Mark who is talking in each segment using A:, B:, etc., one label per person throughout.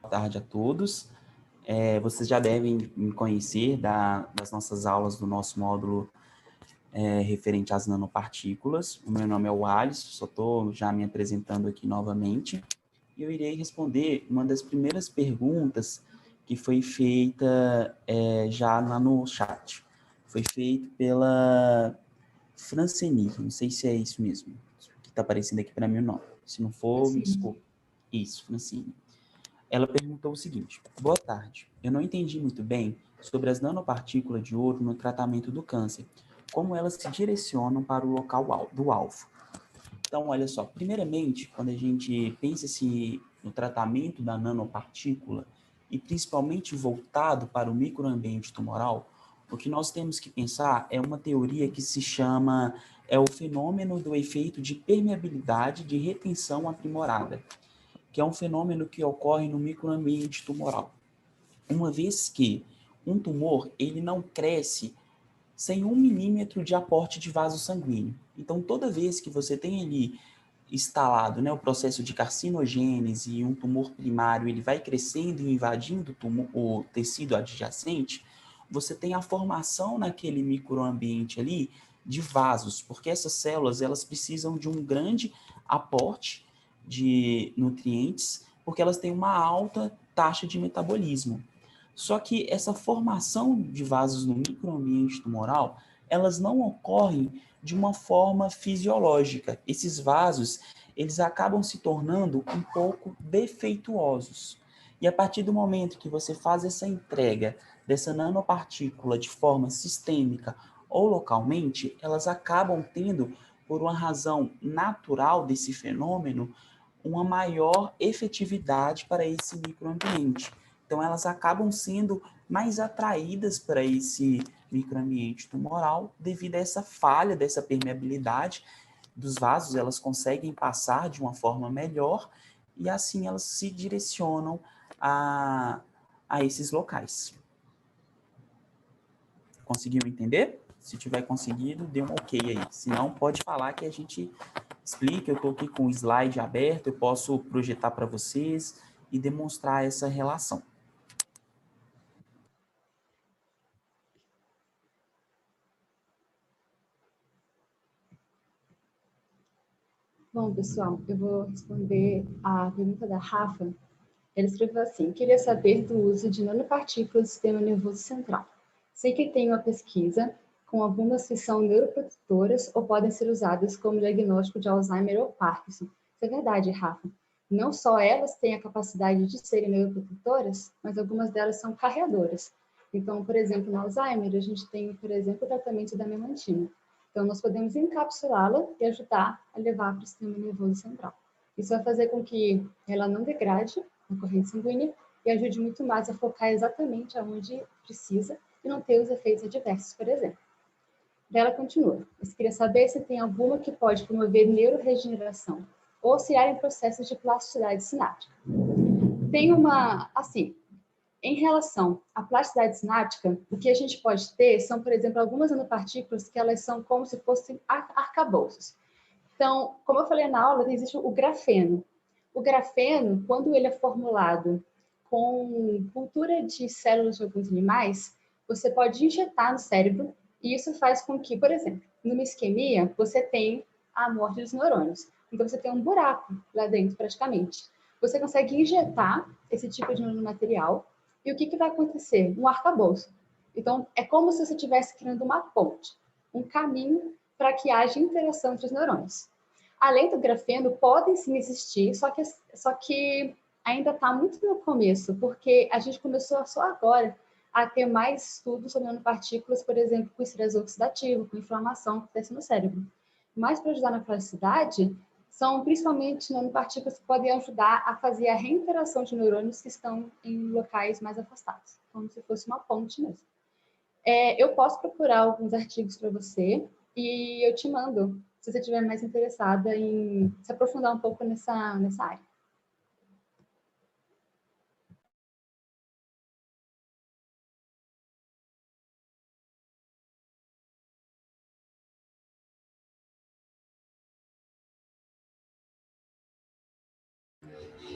A: tarde a todos. Vocês já devem me conhecer das nossas aulas do nosso módulo referente às nanopartículas. O meu nome é o Alisson, só estou já me apresentando aqui novamente. E eu irei responder uma das primeiras perguntas que foi feita já lá no chat. Foi feito pela Franceni, não sei se é isso mesmo, que está aparecendo aqui para mim o nome. Se não for, me desculpe. Isso, Francine. Ela perguntou o seguinte: boa tarde, eu não entendi muito bem sobre as nanopartículas de ouro no tratamento do câncer, como elas se direcionam para o local do alvo. Então, olha só, primeiramente, quando a gente pensa no tratamento da nanopartícula, e principalmente voltado para o microambiente tumoral, o que nós temos que pensar é uma teoria que se chama o fenômeno do efeito de permeabilidade de retenção aprimorada, que é um fenômeno que ocorre no microambiente tumoral. Uma vez que um tumor ele não cresce sem 1 milímetro de aporte de vaso sanguíneo. Então, toda vez que você tem ali instalado, né, o processo de carcinogênese e um tumor primário ele vai crescendo e invadindo o tecido adjacente, você tem a formação naquele microambiente ali de vasos, porque essas células elas precisam de um grande aporte de nutrientes, porque elas têm uma alta taxa de metabolismo. Só que essa formação de vasos no microambiente tumoral, elas não ocorrem de uma forma fisiológica. Esses vasos, eles acabam se tornando um pouco defeituosos. E a partir do momento que você faz essa entrega dessa nanopartícula de forma sistêmica ou localmente, elas acabam tendo, por uma razão natural desse fenômeno, uma maior efetividade para esse microambiente. Então, elas acabam sendo mais atraídas para esse microambiente tumoral devido a essa falha dessa permeabilidade dos vasos, elas conseguem passar de uma forma melhor e assim elas se direcionam a esses locais. Conseguiu entender? Se tiver conseguido, dê um ok aí. Se não, pode falar que a gente explica. Eu estou aqui com o slide aberto, eu posso projetar para vocês e demonstrar essa relação.
B: Bom, pessoal, eu vou responder a pergunta da Rafa. Ele escreveu assim: queria saber do uso de nanopartículas do sistema nervoso central. Sei que tem uma pesquisa com algumas que são neuroprotetoras ou podem ser usadas como diagnóstico de Alzheimer ou Parkinson. Isso é verdade, Rafa. Não só elas têm a capacidade de serem neuroprotetoras, mas algumas delas são carreadoras. Então, por exemplo, no Alzheimer, a gente tem, por exemplo, o tratamento da memantina. Então, nós podemos encapsulá-la e ajudar a levar para o sistema nervoso central. Isso vai fazer com que ela não degrade a corrente sanguínea e ajude muito mais a focar exatamente aonde precisa e não ter os efeitos adversos, por exemplo. Daí ela continua. Eu queria saber se tem alguma que pode promover neuroregeneração ou auxiliar em processos de plasticidade sináptica. Tem uma, assim, em relação à plasticidade sináptica, o que a gente pode ter são, por exemplo, algumas nanopartículas que elas são como se fossem arcabouços. Então, como eu falei na aula, existe o grafeno. O grafeno, quando ele é formulado com cultura de células de alguns animais, você pode injetar no cérebro e isso faz com que, por exemplo, numa isquemia, você tem a morte dos neurônios. Então, você tem um buraco lá dentro, praticamente. Você consegue injetar esse tipo de nanomaterial e o que vai acontecer? Um arcabouço. Então, é como se você estivesse criando uma ponte, um caminho para que haja interação entre os neurônios. Além do grafeno, podem sim existir, só que ainda está muito no começo, porque a gente começou só agora a ter mais estudos sobre nanopartículas, por exemplo, com estresse oxidativo, com inflamação que acontece no cérebro. Mas para ajudar na plasticidade, são principalmente nanopartículas que podem ajudar a fazer a reinteração de neurônios que estão em locais mais afastados, como se fosse uma ponte mesmo. Eu posso procurar alguns artigos para você e eu te mando, se você estiver mais interessada em se aprofundar um pouco nessa área.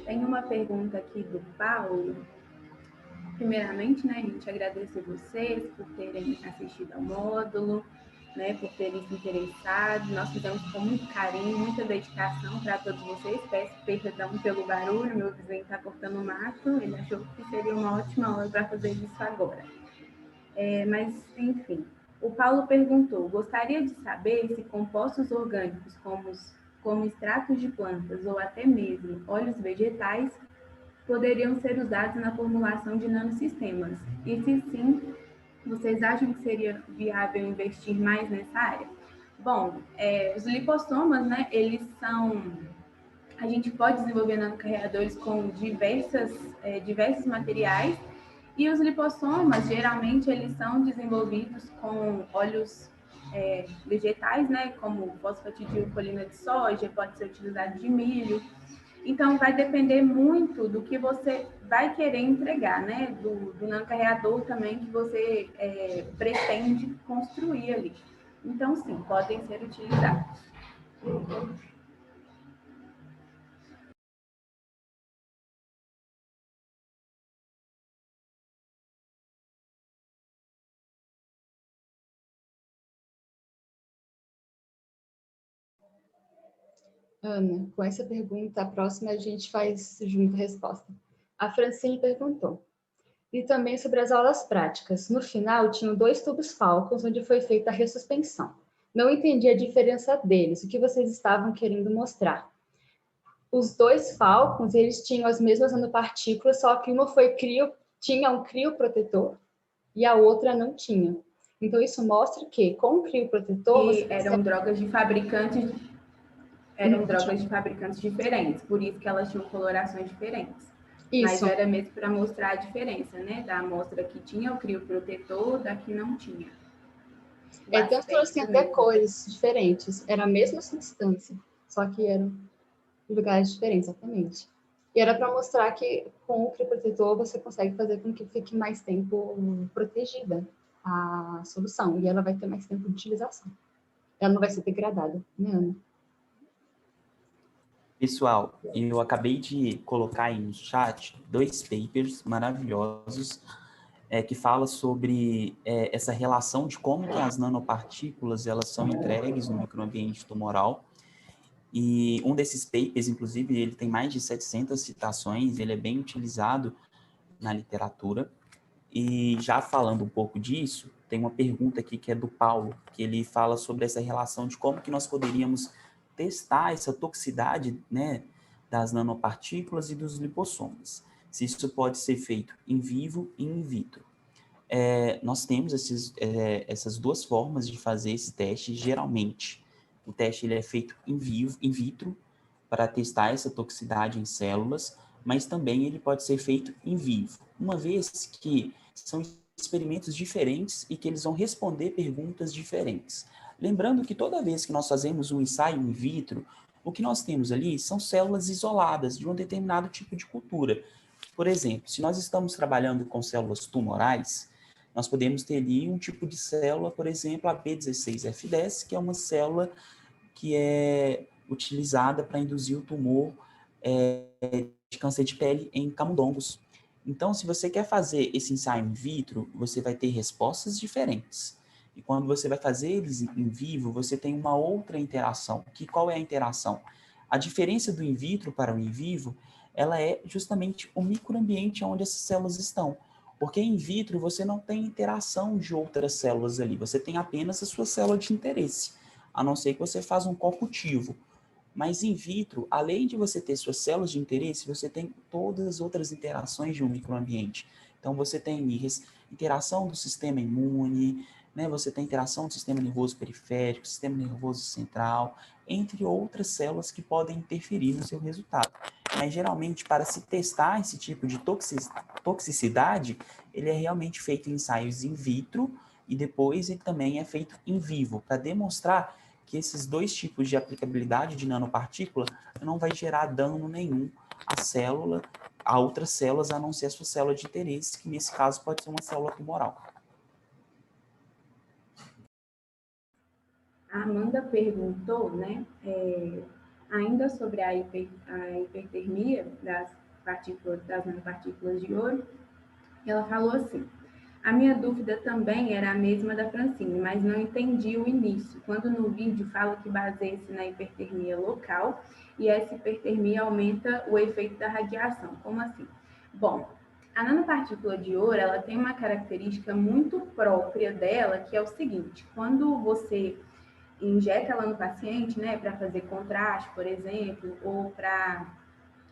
C: Tem uma pergunta aqui do Paulo. Primeiramente, né, a gente agradecer vocês por terem assistido ao módulo, né, por terem se interessado. Nós fizemos com muito carinho, muita dedicação para todos vocês. Peço perdão pelo barulho, meu vizinho está cortando o mato, ele achou que seria uma ótima hora para fazer isso agora. Mas, enfim, o Paulo perguntou, gostaria de saber se compostos orgânicos como extratos de plantas ou até mesmo óleos vegetais poderiam ser usados na formulação de nanosistemas? E se sim, vocês acham que seria viável investir mais nessa área? Bom, os lipossomas, né, eles são... A gente pode desenvolver nanocarreadores com diversos materiais, e os lipossomas, geralmente, eles são desenvolvidos com óleos vegetais, né, como fosfatidilcolina de soja, pode ser utilizado de milho. Então, vai depender muito do que você vai querer entregar, né? Do nanocarreador também que você pretende construir ali. Então, sim, podem ser utilizados.
B: Ana, com essa pergunta, a próxima a gente faz junto a resposta. A Francine perguntou. E também sobre as aulas práticas. No final, tinham 2 tubos Falcons, onde foi feita a ressuspensão. Não entendi a diferença deles, o que vocês estavam querendo mostrar. Os 2 Falcons, eles tinham as mesmas nanopartículas, só que uma tinha um crioprotetor e a outra não tinha. Então, isso mostra que, com o crioprotetor...
C: E eram drogas de fabricantes diferentes, por isso que elas tinham colorações diferentes.
B: Isso.
C: Mas era mesmo para mostrar a diferença, né? Da amostra que tinha o crioprotetor, da que não tinha.
B: Tanto que elas têm até cores diferentes. Era a mesma substância, só que eram em lugares diferentes, exatamente. E era para mostrar que com o crioprotetor você consegue fazer com que fique mais tempo protegida a solução. E ela vai ter mais tempo de utilização. Ela não vai ser degradada, né, Ana?
A: Pessoal, eu acabei de colocar aí no chat 2 papers maravilhosos que fala sobre essa relação de como que as nanopartículas elas são entregues no microambiente tumoral. E um desses papers, inclusive, ele tem mais de 700 citações, ele é bem utilizado na literatura. E já falando um pouco disso, tem uma pergunta aqui que é do Paulo, que ele fala sobre essa relação de como que nós poderíamos testar essa toxicidade, né, das nanopartículas e dos lipossomas. Se isso pode ser feito em vivo e in vitro. Nós temos essas 2 formas de fazer esse teste, geralmente. O teste ele é feito in vitro, para testar essa toxicidade em células, mas também ele pode ser feito em vivo, uma vez que são experimentos diferentes e que eles vão responder perguntas diferentes. Lembrando que toda vez que nós fazemos um ensaio in vitro, o que nós temos ali são células isoladas de um determinado tipo de cultura. Por exemplo, se nós estamos trabalhando com células tumorais, nós podemos ter ali um tipo de célula, por exemplo, a B16F10, que é uma célula que é utilizada para induzir o tumor de câncer de pele em camundongos. Então, se você quer fazer esse ensaio in vitro, você vai ter respostas diferentes. E quando você vai fazer eles em vivo, você tem uma outra interação. Qual é a interação? A diferença do in vitro para o in vivo, ela é justamente o microambiente onde essas células estão. Porque in vitro você não tem interação de outras células ali, você tem apenas a sua célula de interesse, a não ser que você faça um co-cultivo. Mas in vitro, além de você ter suas células de interesse, você tem todas as outras interações de um microambiente. Então, você tem interação do sistema imune, né? Você tem interação do sistema nervoso periférico, sistema nervoso central, entre outras células que podem interferir no seu resultado. Mas, geralmente, para se testar esse tipo de toxicidade, ele é realmente feito em ensaios in vitro e depois ele também é feito em vivo, para demonstrar que esses 2 tipos de aplicabilidade de nanopartícula não vai gerar dano nenhum à célula, a outras células, a não ser a sua célula de interesse, que nesse caso pode ser uma célula tumoral.
C: A Amanda perguntou, né, ainda sobre a hipertermia das nanopartículas de ouro, ela falou assim: a minha dúvida também era a mesma da Francine, mas não entendi o início, quando no vídeo fala que baseia-se na hipertermia local e essa hipertermia aumenta o efeito da radiação. Como assim? Bom, a nanopartícula de ouro, ela tem uma característica muito própria dela, que é o seguinte: quando você injeta ela no paciente, né, para fazer contraste, por exemplo, ou para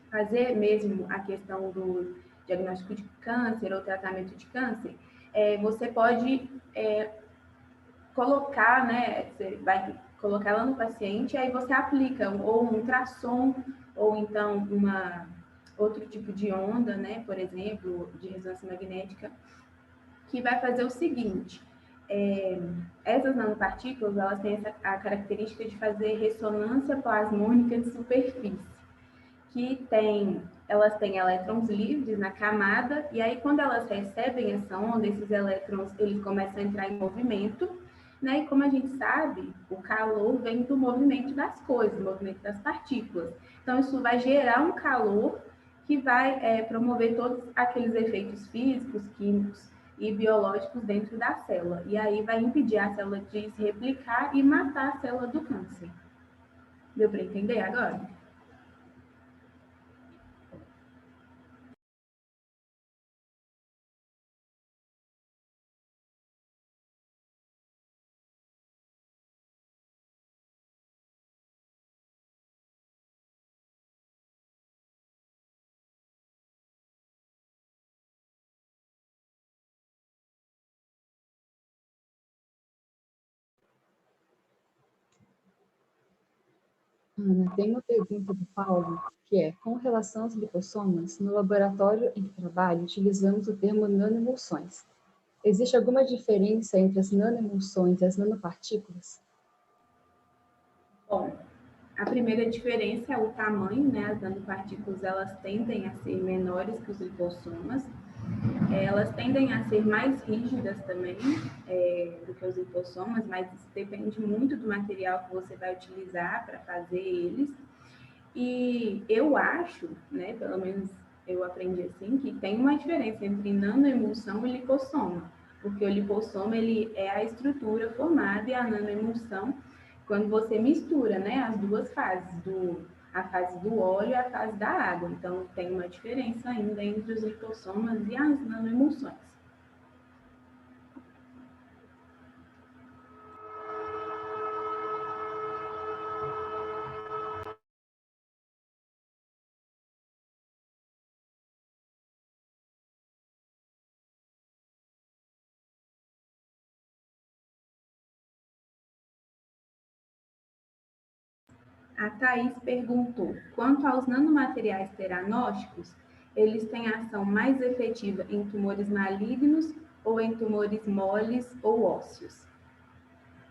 C: fazer mesmo a questão do diagnóstico de câncer ou tratamento de câncer, você pode colocar, né, você vai colocar ela no paciente, aí você aplica ou um ultrassom, ou então outro tipo de onda, né, por exemplo, de ressonância magnética, que vai fazer o seguinte: essas nanopartículas, elas têm a característica de fazer ressonância plasmônica de superfície, que elas têm elétrons livres na camada, e aí quando elas recebem essa onda, esses elétrons, eles começam a entrar em movimento, né? E como a gente sabe, o calor vem do movimento das coisas, do movimento das partículas. Então, isso vai gerar um calor que vai promover todos aqueles efeitos físicos, químicos e biológicos dentro da célula. E aí vai impedir a célula de se replicar e matar a célula do câncer. Deu para entender agora?
B: Ana, tem uma pergunta do Paulo, que é: com relação aos lipossomas, no laboratório em que trabalho, utilizamos o termo nanoemulsões. Existe alguma diferença entre as nanoemulsões e as nanopartículas?
C: Bom, a primeira diferença é o tamanho, né? As nanopartículas, elas tendem a ser menores que os lipossomas. Elas tendem a ser mais rígidas também do que os lipossomas, mas isso depende muito do material que você vai utilizar para fazer eles. E eu acho, né, pelo menos eu aprendi assim, que tem uma diferença entre nanoemulsão e lipossoma, porque o lipossoma, ele é a estrutura formada, e a nanoemulsão, quando você mistura, né, as duas fases, a fase do óleo e a fase da água. Então, tem uma diferença ainda entre os lipossomas e as nanoemulsões. A Thaís perguntou: quanto aos nanomateriais teranósticos, eles têm ação mais efetiva em tumores malignos ou em tumores moles ou ósseos?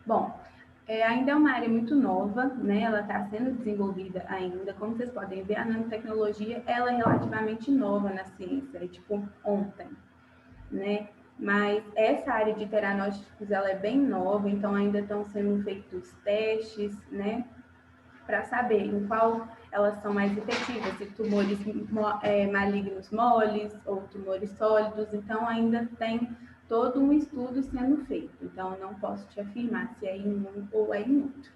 C: Bom, ainda é uma área muito nova, né? Ela está sendo desenvolvida ainda. Como vocês podem ver, a nanotecnologia, ela é relativamente nova na ciência, é tipo ontem, né? Mas essa área de teranósticos, ela é bem nova, então ainda estão sendo feitos testes, né? Para saber em qual elas são mais efetivas, se tumores malignos moles ou tumores sólidos. Então, ainda tem todo um estudo sendo feito. Então, eu não posso te afirmar se é em um ou é em outro.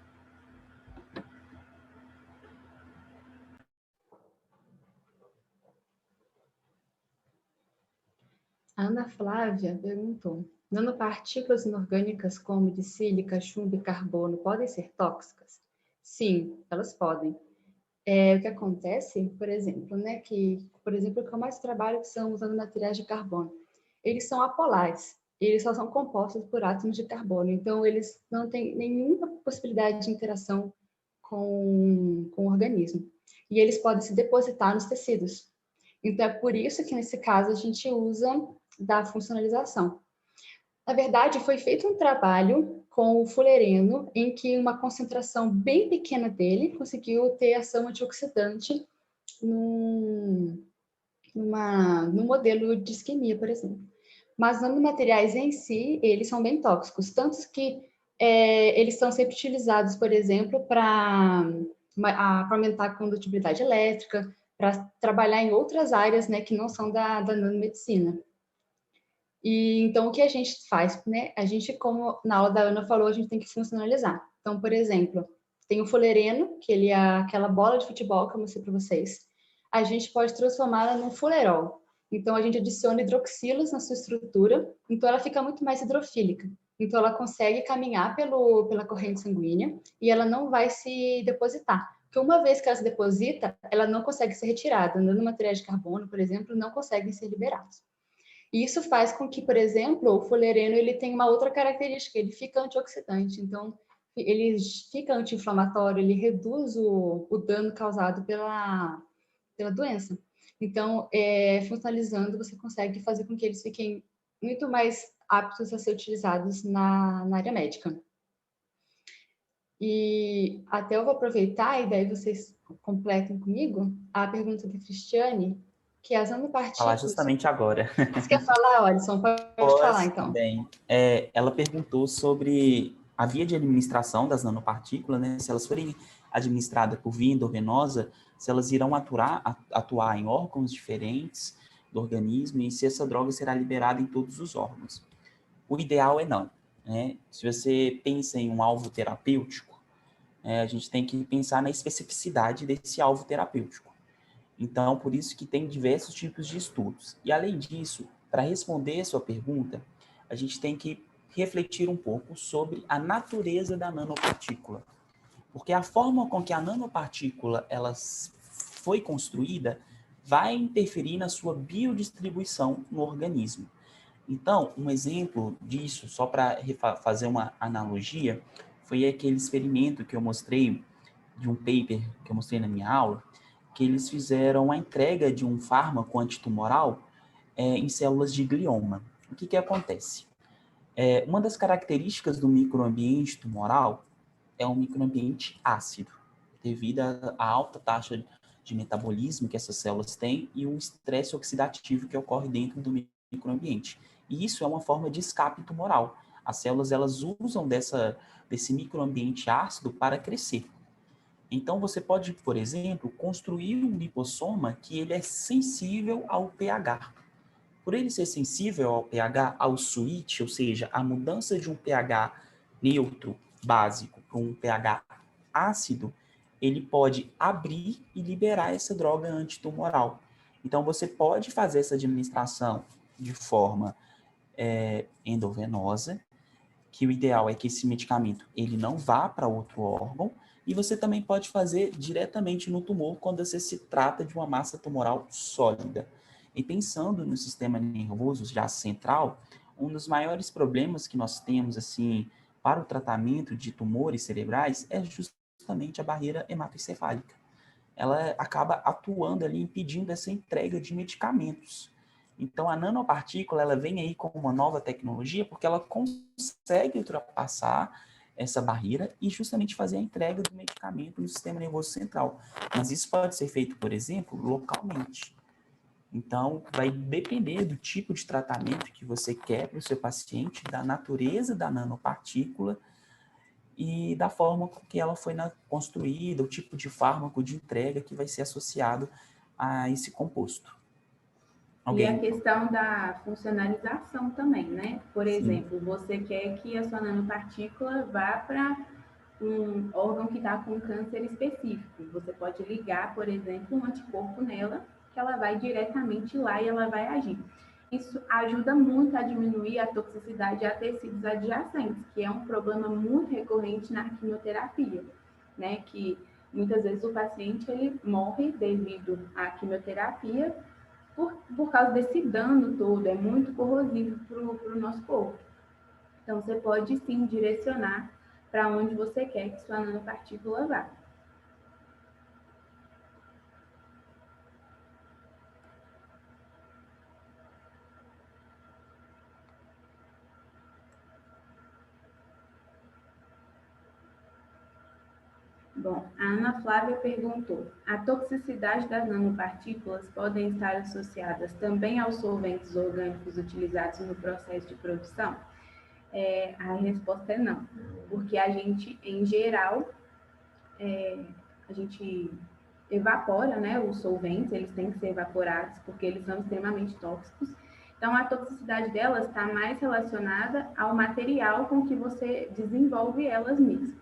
B: A Ana Flávia perguntou: nanopartículas inorgânicas como de sílica, chumbo e carbono podem ser tóxicas? Sim, elas podem. O que acontece, por exemplo, né, por exemplo, o que eu mais trabalho que são os nanomateriais de carbono. Eles são apolares, eles só são compostos por átomos de carbono, então eles não têm nenhuma possibilidade de interação com o organismo. E eles podem se depositar nos tecidos. Então, é por isso que, nesse caso, a gente usa da funcionalização. Na verdade, foi feito um trabalho com o fulereno, em que uma concentração bem pequena dele conseguiu ter ação antioxidante no modelo de isquemia, por exemplo. Mas nanomateriais em si, eles são bem tóxicos, tanto que eles são sempre utilizados, por exemplo, para para aumentar a condutibilidade elétrica, para trabalhar em outras áreas, né, que não são da nanomedicina. E então o que a gente faz, né? A gente, como na aula da Ana falou, a gente tem que funcionalizar. Então, por exemplo, tem o fulereno, que ele é aquela bola de futebol que eu mostrei para vocês. A gente pode transformá-la num fulerol. Então, a gente adiciona hidroxilos na sua estrutura, então ela fica muito mais hidrofílica. Então, ela consegue caminhar pela corrente sanguínea e ela não vai se depositar. Porque uma vez que ela se deposita, ela não consegue ser retirada. Nanomateriais de carbono, por exemplo, não conseguem ser liberados. E isso faz com que, por exemplo, o fulereno ele tem uma outra característica, ele fica antioxidante. Então, ele fica anti-inflamatório, ele reduz o dano causado pela doença. Então, funcionalizando, você consegue fazer com que eles fiquem muito mais aptos a ser utilizados na área médica. E até eu vou aproveitar, e daí vocês completem comigo, a pergunta da Cristiane, que as
A: Falar
B: nanopartículas...
A: justamente agora.
B: Você quer falar, Alisson? Pode falar,
A: Pois
B: então.
A: bem, ela perguntou sobre a via de administração das nanopartículas, né? Se elas forem administradas por via endovenosa, se elas irão atuar em órgãos diferentes do organismo e se essa droga será liberada em todos os órgãos. O ideal é não, né? Se você pensa em um alvo terapêutico, a gente tem que pensar na especificidade desse alvo terapêutico. Então, por isso que tem diversos tipos de estudos. E, além disso, para responder a sua pergunta, a gente tem que refletir um pouco sobre a natureza da nanopartícula. Porque a forma com que a nanopartícula ela foi construída vai interferir na sua biodistribuição no organismo. Então, um exemplo disso, só para fazer uma analogia, foi aquele experimento que eu mostrei, de um paper que eu mostrei na minha aula, que eles fizeram a entrega de um fármaco antitumoral em células de glioma. O que acontece? Uma das características do microambiente tumoral é um microambiente ácido, devido à alta taxa de metabolismo que essas células têm e o estresse oxidativo que ocorre dentro do microambiente. E isso é uma forma de escape tumoral. As células elas usam desse microambiente ácido para crescer. Então, você pode, por exemplo, construir um lipossoma que ele é sensível ao pH. Por ele ser sensível ao pH, ao switch, ou seja, a mudança de um pH neutro, básico, para um pH ácido, ele pode abrir e liberar essa droga antitumoral. Então, você pode fazer essa administração de forma endovenosa, que o ideal é que esse medicamento ele não vá para outro órgão, e você também pode fazer diretamente no tumor quando você se trata de uma massa tumoral sólida. E pensando no sistema nervoso já central, um dos maiores problemas que nós temos assim para o tratamento de tumores cerebrais é justamente a barreira hematoencefálica. Ela acaba atuando ali, impedindo essa entrega de medicamentos. Então, a nanopartícula ela vem aí com uma nova tecnologia porque ela consegue ultrapassar essa barreira e justamente fazer a entrega do medicamento no sistema nervoso central. Mas isso pode ser feito, por exemplo, localmente. Então, vai depender do tipo de tratamento que você quer para o seu paciente, da natureza da nanopartícula e da forma com que ela foi construída, o tipo de fármaco de entrega que vai ser associado a esse composto.
C: E a questão da funcionalização também, né? Por exemplo,
A: Sim.
C: você quer que a sua nanopartícula vá para um órgão que está com câncer específico. Você pode ligar, por exemplo, um anticorpo nela, que ela vai diretamente lá e ela vai agir. Isso ajuda muito a diminuir a toxicidade a tecidos adjacentes, que é um problema muito recorrente na quimioterapia, né? Que muitas vezes o paciente ele morre devido à quimioterapia por causa desse dano todo, é muito corrosivo para o nosso corpo. Então, você pode sim direcionar para onde você quer que sua nanopartícula vá. Bom, a Ana Flávia perguntou: a toxicidade das nanopartículas podem estar associadas também aos solventes orgânicos utilizados no processo de produção? A resposta é não, porque a gente, em geral, a gente evapora, né, os solventes, eles têm que ser evaporados porque eles são extremamente tóxicos. Então, a toxicidade delas está mais relacionada ao material com que você desenvolve elas mesmas.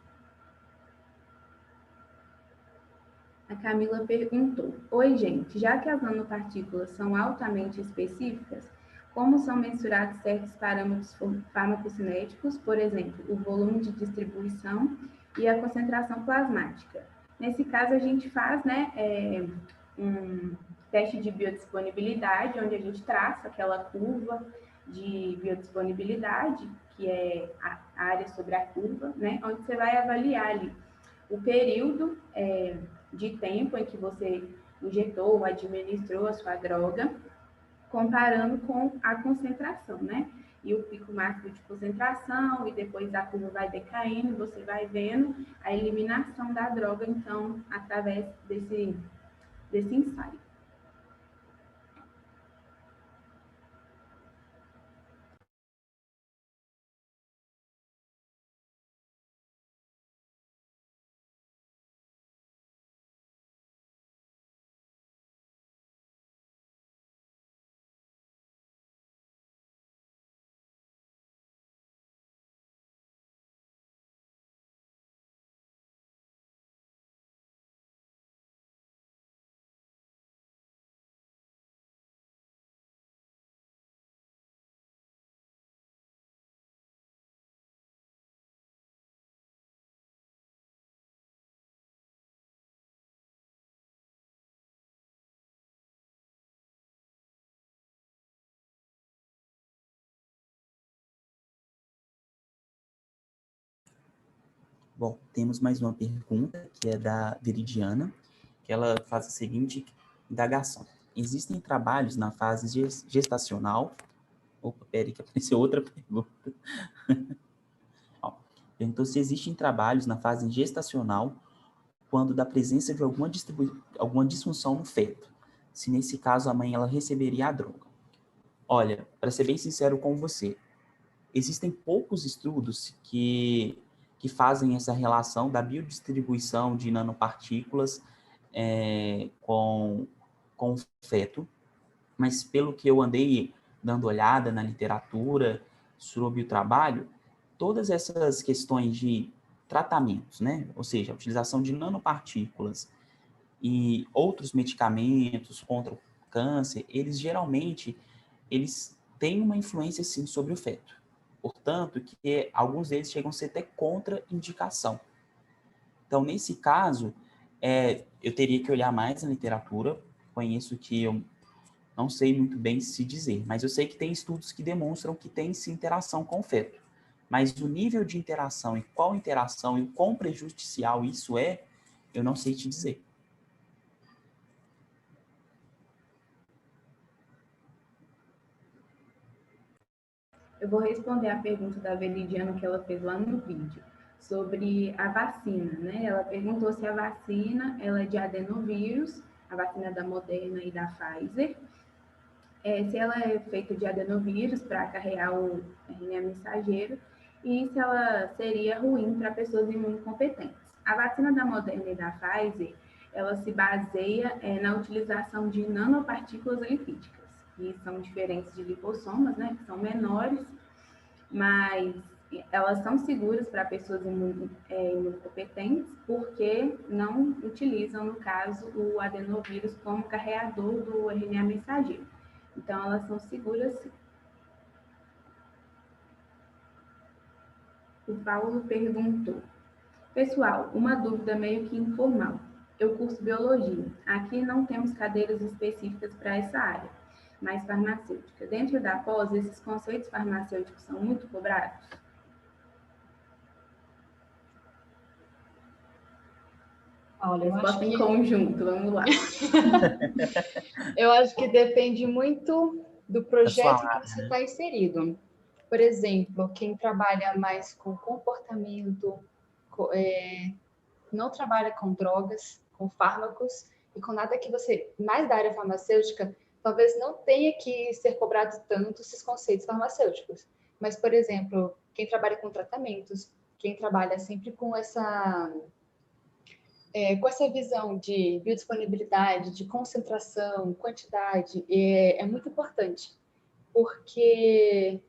C: A Camila perguntou: oi, gente, já que as nanopartículas são altamente específicas, como são mensurados certos parâmetros farmacocinéticos, por exemplo, o volume de distribuição e a concentração plasmática? Nesse caso, a gente faz, né, um teste de biodisponibilidade, onde a gente traça aquela curva de biodisponibilidade, que é a área sobre a curva, né, onde você vai avaliar ali o período de tempo em que você injetou ou administrou a sua droga, comparando com a concentração, né? E o pico máximo de concentração, e depois a curva vai decaindo, você vai vendo a eliminação da droga, então, através desse ensaio.
A: Bom, temos mais uma pergunta, que é da Veridiana, que ela faz a seguinte indagação. Existem trabalhos na fase gestacional? Opa, peraí, que apareceu outra pergunta. Ó, perguntou se existem trabalhos na fase gestacional quando da presença de alguma disfunção no feto. Se nesse caso a mãe ela receberia a droga. Olha, para ser bem sincero com você, existem poucos estudos que fazem essa relação da biodistribuição de nanopartículas com o feto, mas pelo que eu andei dando olhada na literatura sobre o trabalho, todas essas questões de tratamentos, né? Ou seja, a utilização de nanopartículas e outros medicamentos contra o câncer, eles geralmente têm uma influência sim sobre o feto. Portanto, que alguns deles chegam a ser até contraindicação. Então, nesse caso, eu teria que olhar mais na literatura, conheço que eu não sei muito bem se dizer, mas eu sei que tem estudos que demonstram que tem sim interação com o feto. Mas o nível de interação e qual interação e o quão prejudicial isso é, eu não sei te dizer.
C: Eu vou responder a pergunta da Veridiana que ela fez lá no vídeo, sobre a vacina, né? Ela perguntou se a vacina ela é de adenovírus, a vacina da Moderna e da Pfizer, se ela é feita de adenovírus para acarrear o RNA mensageiro e se ela seria ruim para pessoas imunocompetentes. A vacina da Moderna e da Pfizer, ela se baseia na utilização de nanopartículas lipídicas, que são diferentes de lipossomas, né, que são menores, mas elas são seguras para pessoas imunocompetentes porque não utilizam, no caso, o adenovírus como carreador do RNA mensageiro. Então, elas são seguras, sim. O Paulo perguntou: pessoal, uma dúvida meio que informal. Eu curso biologia. Aqui não temos cadeiras específicas para essa área, mas farmacêutica. Dentro da pós, esses conceitos farmacêuticos são muito cobrados?
B: Olha, eu acho
C: em conjunto, vamos lá.
B: Eu acho que depende muito do projeto que você está inserido. Por exemplo, quem trabalha mais com comportamento, não trabalha com drogas, com fármacos e com nada que você, mais da área farmacêutica, talvez não tenha que ser cobrado tanto esses conceitos farmacêuticos. Mas, por exemplo, quem trabalha com tratamentos, quem trabalha sempre com Com essa visão de biodisponibilidade, de concentração, quantidade, é muito importante, porque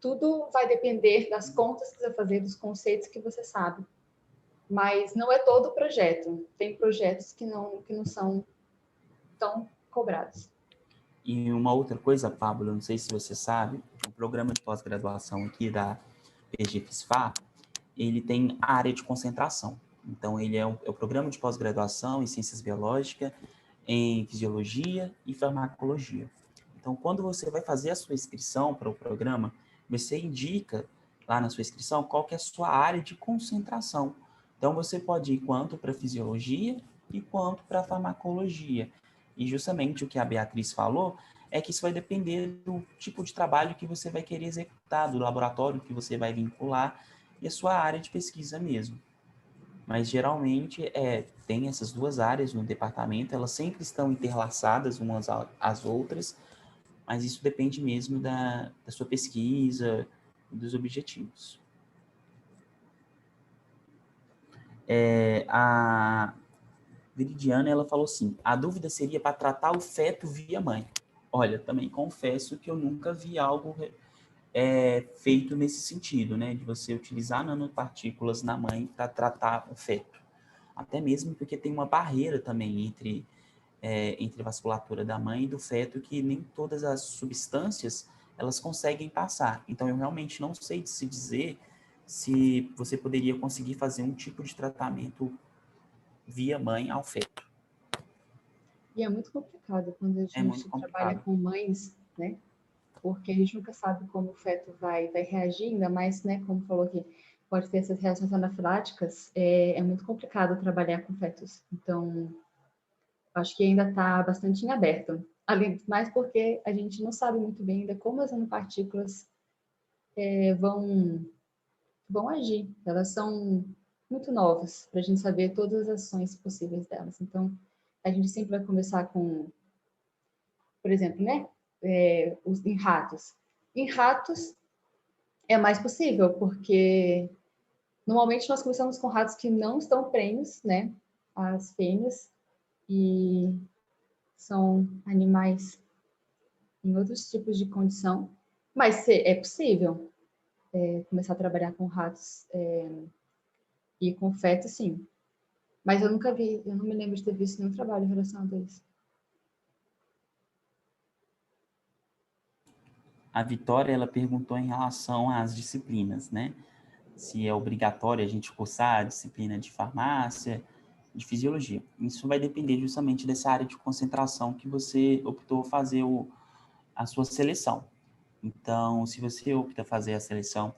B: tudo vai depender das contas que você vai fazer, dos conceitos que você sabe. Mas não é todo o projeto. Tem projetos que não são tão cobrados.
A: E uma outra coisa, Pablo, não sei se você sabe, o programa de pós-graduação aqui da PG-FISFA, ele tem a área de concentração. Então, ele é o programa de pós-graduação em Ciências Biológicas, em Fisiologia e Farmacologia. Então, quando você vai fazer a sua inscrição para o programa, você indica lá na sua inscrição qual que é a sua área de concentração. Então, você pode ir quanto para Fisiologia e quanto para Farmacologia. E justamente o que a Beatriz falou é que isso vai depender do tipo de trabalho que você vai querer executar, do laboratório que você vai vincular e a sua área de pesquisa mesmo. Mas geralmente tem essas duas áreas no departamento, elas sempre estão interlaçadas umas às outras, mas isso depende mesmo da sua pesquisa e dos objetivos. A Viridiana, ela falou assim, a dúvida seria para tratar o feto via mãe. Olha, também confesso que eu nunca vi algo feito nesse sentido, né, de você utilizar nanopartículas na mãe para tratar o feto. Até mesmo porque tem uma barreira também entre a vasculatura da mãe e do feto, que nem todas as substâncias elas conseguem passar. Então, eu realmente não sei se dizer se você poderia conseguir fazer um tipo de tratamento via mãe ao feto.
B: E é muito complicado quando a gente trabalha com mães, né? Porque a gente nunca sabe como o feto vai reagir, ainda mais, né, como falou aqui, pode ter essas reações anafiláticas, é muito complicado trabalhar com fetos. Então, acho que ainda está bastante em aberto. Além mais porque a gente não sabe muito bem ainda como as nanopartículas vão agir. Elas são muito novas para a gente saber todas as ações possíveis delas. Então, a gente sempre vai começar com, por exemplo, né, em ratos. Em ratos é mais possível, porque normalmente nós começamos com ratos que não estão prenhes, né, as fêmeas, e são animais em outros tipos de condição, mas é possível começar a trabalhar com ratos e com feto, sim. Mas eu nunca vi, eu não me lembro de ter visto nenhum trabalho relacionado a isso.
A: A Vitória, ela perguntou em relação às disciplinas, né? Se é obrigatório a gente cursar a disciplina de farmácia, de fisiologia. Isso vai depender justamente dessa área de concentração que você optou fazer a sua seleção. Então, se você opta fazer a seleção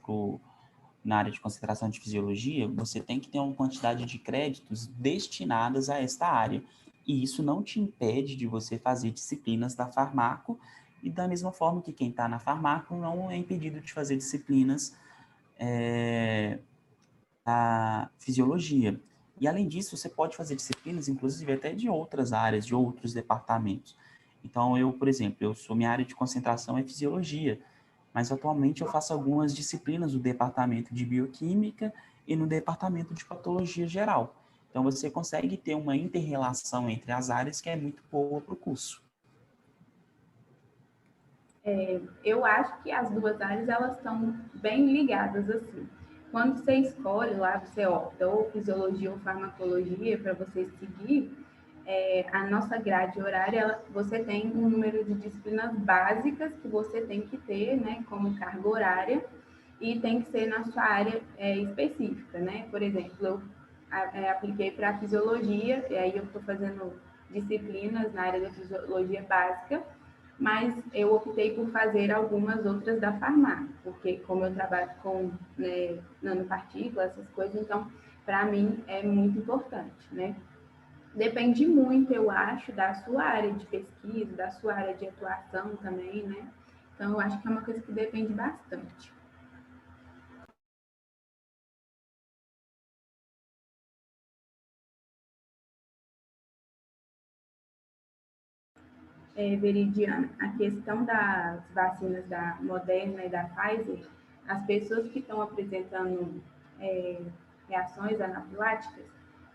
A: na área de concentração de fisiologia, você tem que ter uma quantidade de créditos destinadas a esta área. E isso não te impede de você fazer disciplinas da farmaco, e da mesma forma que quem está na farmaco não é impedido de fazer disciplinas da fisiologia. E além disso, você pode fazer disciplinas, inclusive até de outras áreas, de outros departamentos. Então, por exemplo, minha área de concentração é fisiologia, mas atualmente eu faço algumas disciplinas no departamento de bioquímica e no departamento de patologia geral. Então, você consegue ter uma inter-relação entre as áreas que é muito boa para o curso.
C: Eu acho que as duas áreas elas estão bem ligadas assim. Quando você escolhe lá, você opta ou fisiologia ou farmacologia para você seguir, a nossa grade horária, você tem um número de disciplinas básicas que você tem que ter, né, como carga horária, e tem que ser na sua área específica, né? Por exemplo, eu apliquei para fisiologia, e aí eu estou fazendo disciplinas na área da fisiologia básica, mas eu optei por fazer algumas outras da farmácia, porque como eu trabalho com nanopartículas, essas coisas, então, para mim, é muito importante, né? Depende muito, eu acho, da sua área de pesquisa, da sua área de atuação também, né? Então, eu acho que é uma coisa que depende bastante. Veridiana, a questão das vacinas da Moderna e da Pfizer, as pessoas que estão apresentando reações anafiláticas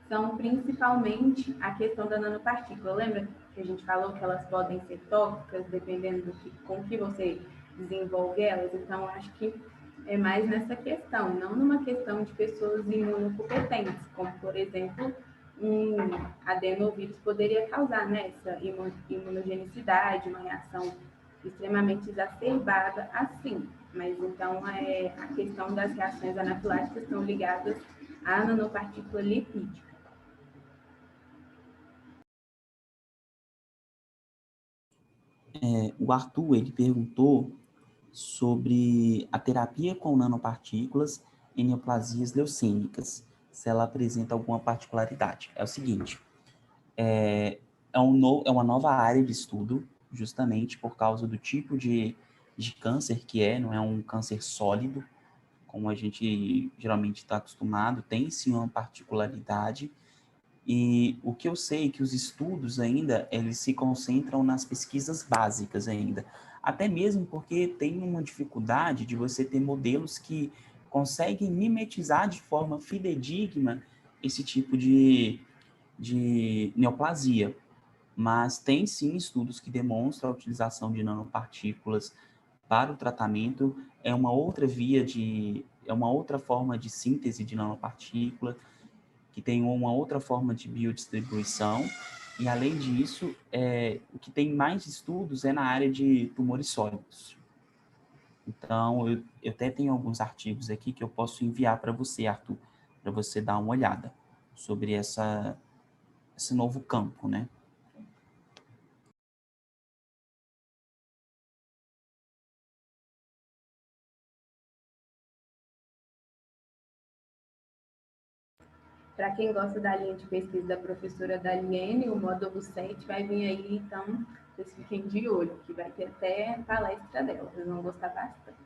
C: são principalmente a questão da nanopartícula. Lembra que a gente falou que elas podem ser tóxicas, dependendo com que você desenvolve elas? Então, acho que é mais nessa questão, não numa questão de pessoas imunocompetentes, como, por exemplo, um adenovírus poderia causar, né, essa imunogenicidade, uma reação extremamente exacerbada assim. Mas, então, a questão das reações anafiláticas estão ligadas à nanopartícula lipídica.
A: O Arthur, ele perguntou sobre a terapia com nanopartículas em neoplasias leucêmicas, se ela apresenta alguma particularidade. É o seguinte, é uma nova área de estudo, justamente por causa do tipo de câncer que não é um câncer sólido, como a gente geralmente está acostumado, tem sim uma particularidade. E o que eu sei é que os estudos ainda, eles se concentram nas pesquisas básicas ainda. Até mesmo porque tem uma dificuldade de você ter modelos que conseguem mimetizar de forma fidedigna esse tipo de neoplasia. Mas tem sim estudos que demonstram a utilização de nanopartículas para o tratamento. É uma outra forma de síntese de nanopartícula, que tem uma outra forma de biodistribuição, e além disso, o que tem mais estudos é na área de tumores sólidos. Então, eu até tenho alguns artigos aqui que eu posso enviar para você, Arthur, para você dar uma olhada sobre esse novo campo, né?
C: Para quem gosta da linha de pesquisa da professora Daliene, o módulo 7 vai vir aí, então vocês fiquem de olho, que vai ter até palestra dela, vocês vão gostar bastante.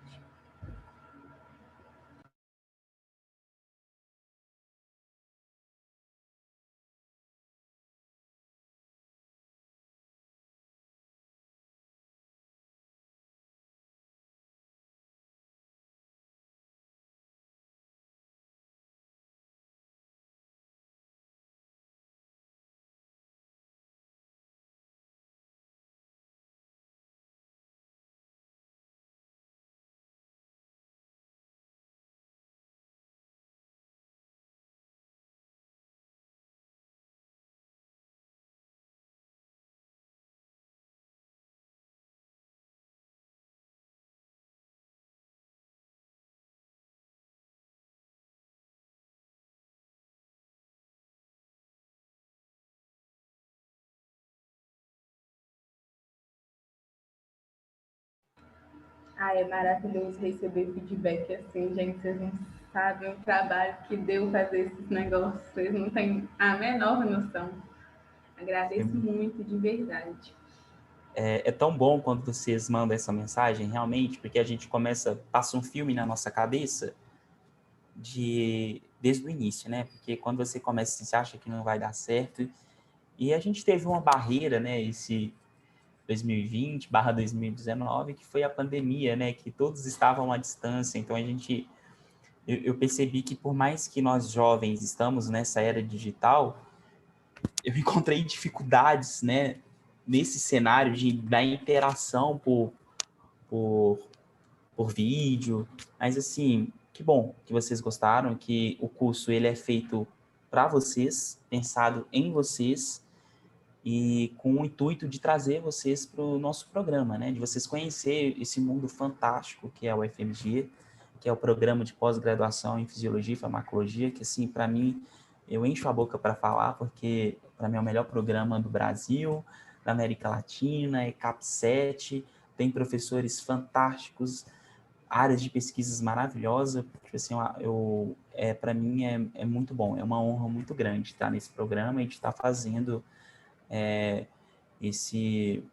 C: É maravilhoso receber feedback assim, gente. Vocês não sabem o trabalho que deu fazer esses negócios. Vocês não têm a menor noção. Agradeço muito, de verdade.
A: É tão bom quando vocês mandam essa mensagem, realmente, porque a gente passa um filme na nossa cabeça desde o início, né? Porque quando você começa, você acha que não vai dar certo. E a gente teve uma barreira, né? Esse 2020/2019, que foi a pandemia, né? Que todos estavam à distância. Então eu percebi que por mais que nós jovens estamos nessa era digital, eu encontrei dificuldades, né? Nesse cenário da interação por, por vídeo. Mas assim, que bom que vocês gostaram, que o curso ele é feito para vocês, pensado em vocês, e com o intuito de trazer vocês para o nosso programa, né? De vocês conhecer esse mundo fantástico que é o UFMG, que é o programa de pós-graduação em Fisiologia e Farmacologia, que, assim, para mim, eu encho a boca para falar, porque, para mim, é o melhor programa do Brasil, da América Latina, é CAP7, tem professores fantásticos, áreas de pesquisas maravilhosas, porque, assim, para mim é muito bom, é uma honra muito grande estar nesse programa e de estar fazendo esse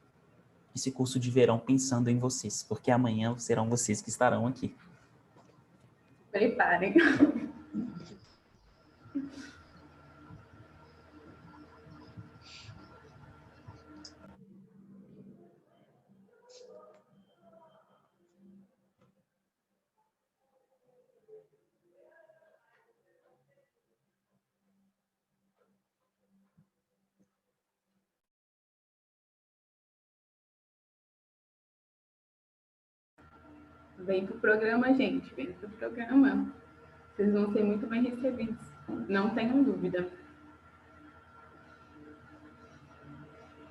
A: curso de verão pensando em vocês, porque amanhã serão vocês que estarão aqui.
C: Preparem. Vem pro programa, gente, vem pro programa. Vocês vão ser muito bem recebidos, não tenham dúvida.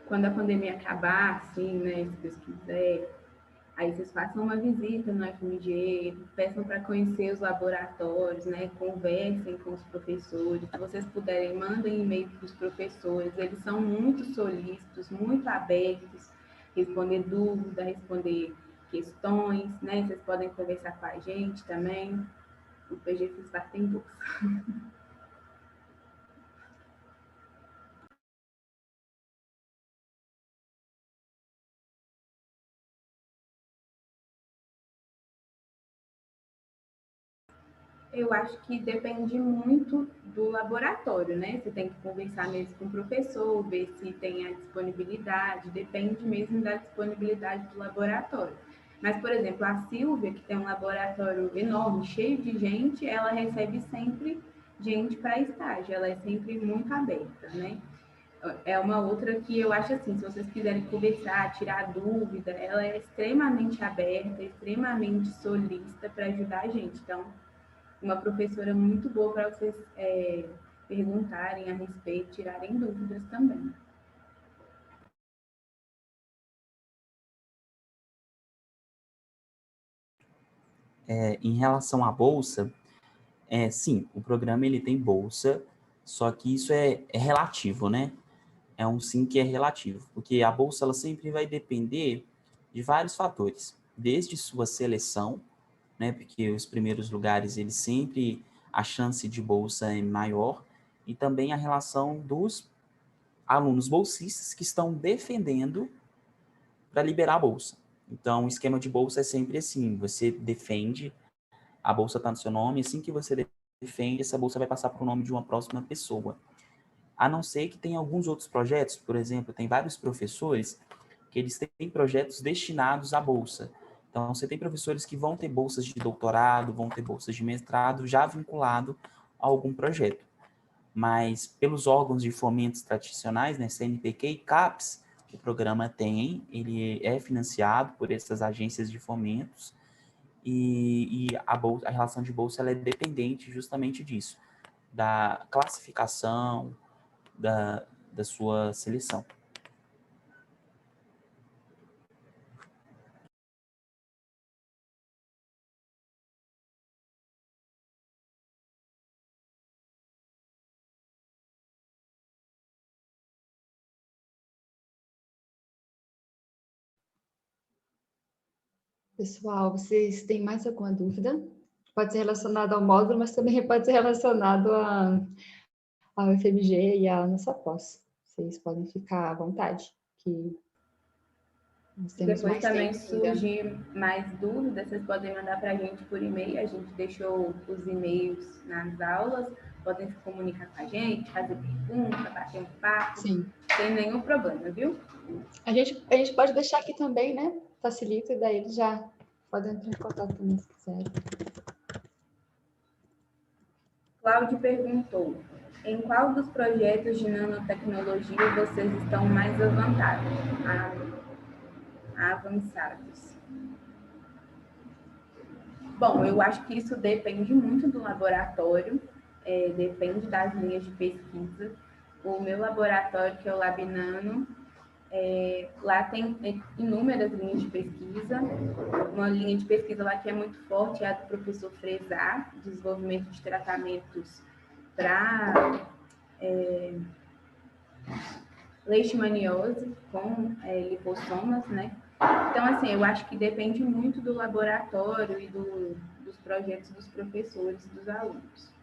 C: Quando a pandemia acabar, assim, né, se Deus quiser, aí vocês façam uma visita no FMG, peçam para conhecer os laboratórios, né, conversem com os professores. Se vocês puderem, mandem e-mail para os professores, eles são muito solícitos, muito abertos, responder dúvidas, responder questões, né, vocês podem conversar com a gente também. O PG FISPAR tem bolsa. Eu acho que depende muito do laboratório, né? Você tem que conversar mesmo com o professor, ver se tem a disponibilidade, depende mesmo da disponibilidade do laboratório. Mas, por exemplo, a Silvia, que tem um laboratório enorme, cheio de gente, ela recebe sempre gente para estágio, ela é sempre muito aberta, né? É uma outra que eu acho assim, se vocês quiserem conversar, tirar dúvida, ela é extremamente aberta, extremamente solícita para ajudar a gente. Então, uma professora muito boa para vocês perguntarem a respeito, tirarem dúvidas também.
A: Em relação à bolsa, sim, o programa ele tem bolsa, só que isso é relativo, né? É um sim que é relativo, porque a bolsa ela sempre vai depender de vários fatores, desde sua seleção, né? Porque os primeiros lugares, eles sempre, a chance de bolsa é maior, e também a relação dos alunos bolsistas que estão defendendo para liberar a bolsa. Então, o esquema de bolsa é sempre assim, você defende, a bolsa está no seu nome, assim que você defende, essa bolsa vai passar para o nome de uma próxima pessoa. A não ser que tenha alguns outros projetos, por exemplo, tem vários professores que eles têm projetos destinados à bolsa. Então, você tem professores que vão ter bolsas de doutorado, vão ter bolsas de mestrado, já vinculado a algum projeto. Mas, pelos órgãos de fomentos tradicionais, né, CNPq e CAPES, o programa ele é financiado por essas agências de fomentos, e a relação de bolsa ela é dependente justamente disso, da classificação, da sua seleção.
B: Pessoal, vocês têm mais alguma dúvida? Pode ser relacionado ao módulo, mas também pode ser relacionado ao FMG e à nossa pós. Vocês podem ficar à vontade, que nós temos
C: Depois
B: mais
C: também
B: tempo ainda.
C: surgir mais dúvidas, vocês podem mandar para a gente por e-mail. A gente deixou os e-mails nas aulas. Podem se comunicar com a gente, fazer pergunta, bater um papo.
B: Sim.
C: Sem nenhum problema, viu?
B: A gente pode deixar aqui também, né? Facilita, e daí eles já podem entrar em contato também se quiserem.
C: Cláudio perguntou: em qual dos projetos de nanotecnologia vocês estão mais avançados? Bom, eu acho que isso depende muito do laboratório, depende das linhas de pesquisa. O meu laboratório, que é o Lab Nano, lá tem inúmeras linhas de pesquisa. Uma linha de pesquisa lá que é muito forte é a do professor Fresar, desenvolvimento de tratamentos para leishmaniose com lipossomas, né? Então, assim, eu acho que depende muito do laboratório e dos projetos dos professores e dos alunos.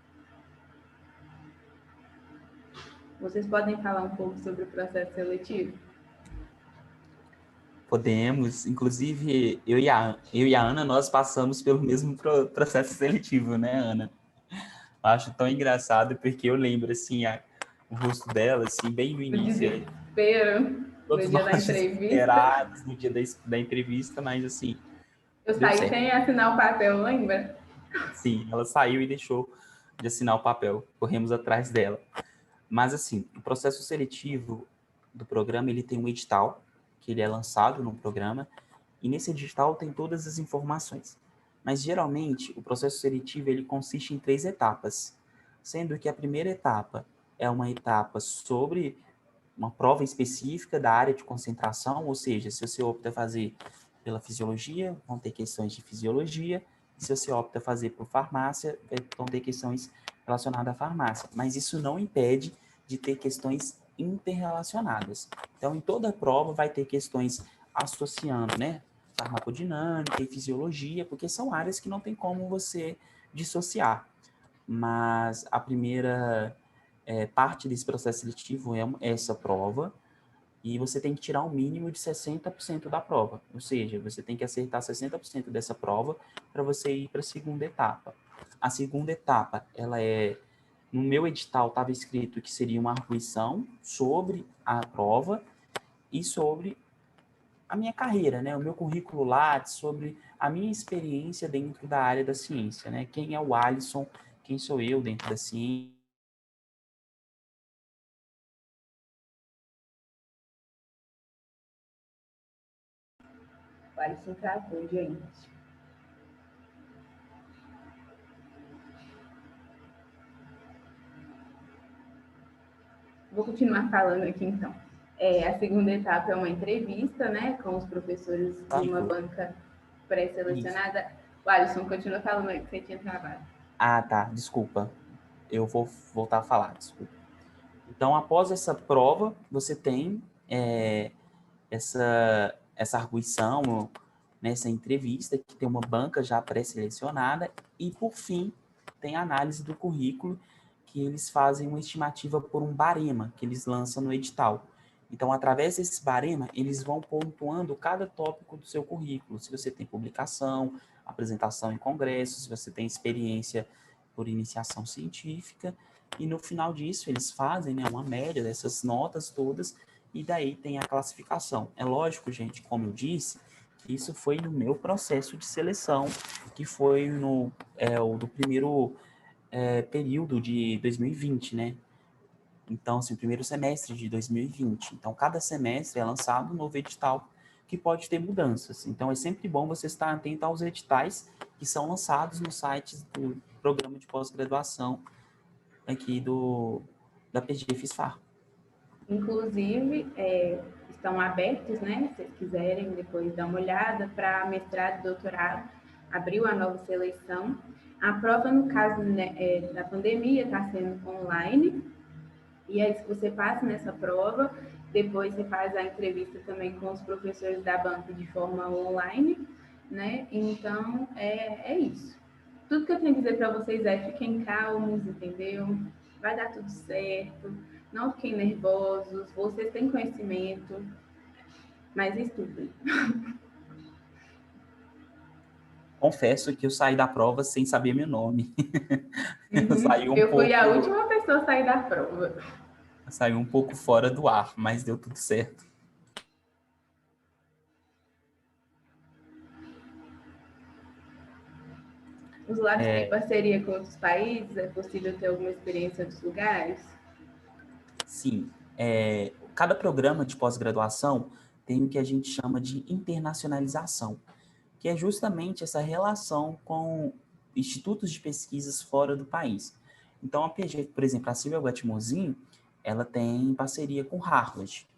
C: Vocês podem falar um pouco sobre o processo seletivo?
A: Podemos, inclusive, eu e a Ana, nós passamos pelo mesmo processo seletivo, né, Ana? Eu acho tão engraçado, porque eu lembro, assim, o rosto dela, assim, bem no
C: O
A: início.
C: desespero
A: Todos
C: no dia da
A: nós
C: entrevista.
A: desesperados no dia da entrevista, mas, assim,
C: Eu
A: deu
C: saí
A: certo.
C: sem assinar o papel, lembra?
A: Sim, ela saiu e deixou de assinar o papel. Corremos atrás dela. Mas, assim, o processo seletivo do programa, ele tem um edital, que ele é lançado no programa, e nesse edital tem todas as informações. Mas, geralmente, o processo seletivo ele consiste em 3 etapas, sendo que a primeira etapa é uma etapa sobre uma prova específica da área de concentração, ou seja, se você opta fazer pela fisiologia, vão ter questões de fisiologia, e se você opta fazer por farmácia, vão ter questões relacionadas à farmácia. Mas isso não impede de ter questões interrelacionadas. Então, em toda prova vai ter questões associando, né, farmacodinâmica e fisiologia, porque são áreas que não tem como você dissociar. Mas a primeira parte desse processo seletivo é essa prova, e você tem que tirar um mínimo de 60% da prova. Ou seja, você tem que acertar 60% dessa prova para você ir para a segunda etapa. A segunda etapa, ela é... No meu edital estava escrito que seria uma arguição sobre a prova e sobre a minha carreira, né? O meu currículo Lattes, sobre a minha experiência dentro da área da ciência, né? Quem é o Alisson, quem sou eu dentro da ciência.
C: O Alisson travou, gente. Vou continuar falando aqui, então. A segunda etapa é uma entrevista, né, com os professores de uma banca pré-selecionada. O Alisson continua falando aí que você tinha travado.
A: Ah, tá, desculpa. Eu vou voltar a falar, desculpa. Então, após essa prova, você tem essa arguição, nessa entrevista, que tem uma banca já pré-selecionada, e, por fim, tem a análise do currículo, que eles fazem uma estimativa por um barema, que eles lançam no edital. Então, através desse barema, eles vão pontuando cada tópico do seu currículo. Se você tem publicação, apresentação em congressos, se você tem experiência por iniciação científica, e no final disso, eles fazem, né, uma média dessas notas todas, e daí tem a classificação. É lógico, gente, como eu disse, que isso foi no meu processo de seleção, que foi o do primeiro período de 2020, né? Então, assim, o primeiro semestre de 2020. Então, cada semestre é lançado um novo edital que pode ter mudanças. Então, é sempre bom você estar atento aos editais que são lançados no site do programa de pós-graduação aqui da PG FISFAR.
C: Inclusive, estão abertos, né? Se vocês quiserem depois dar uma olhada, para mestrado e doutorado, abriu a nova seleção. A prova, no caso, né, da pandemia, está sendo online. E aí, se você passa nessa prova, depois você faz a entrevista também com os professores da banca de forma online, né? Então, é isso. Tudo que eu tenho a dizer para vocês é: fiquem calmos, entendeu? Vai dar tudo certo. Não fiquem nervosos, vocês têm conhecimento, mas estudem.
A: Confesso que eu saí da prova sem saber meu nome.
C: Eu fui a última pessoa a sair da prova.
A: Saiu um pouco fora do ar, mas deu tudo certo.
C: Os lados têm parceria com outros países? É possível ter alguma experiência em outros lugares?
A: Sim. Cada programa de pós-graduação tem o que a gente chama de internacionalização, que é justamente essa relação com institutos de pesquisas fora do país. Então, a PG, por exemplo, a Silvia Guatimozin, ela tem parceria com Harvard,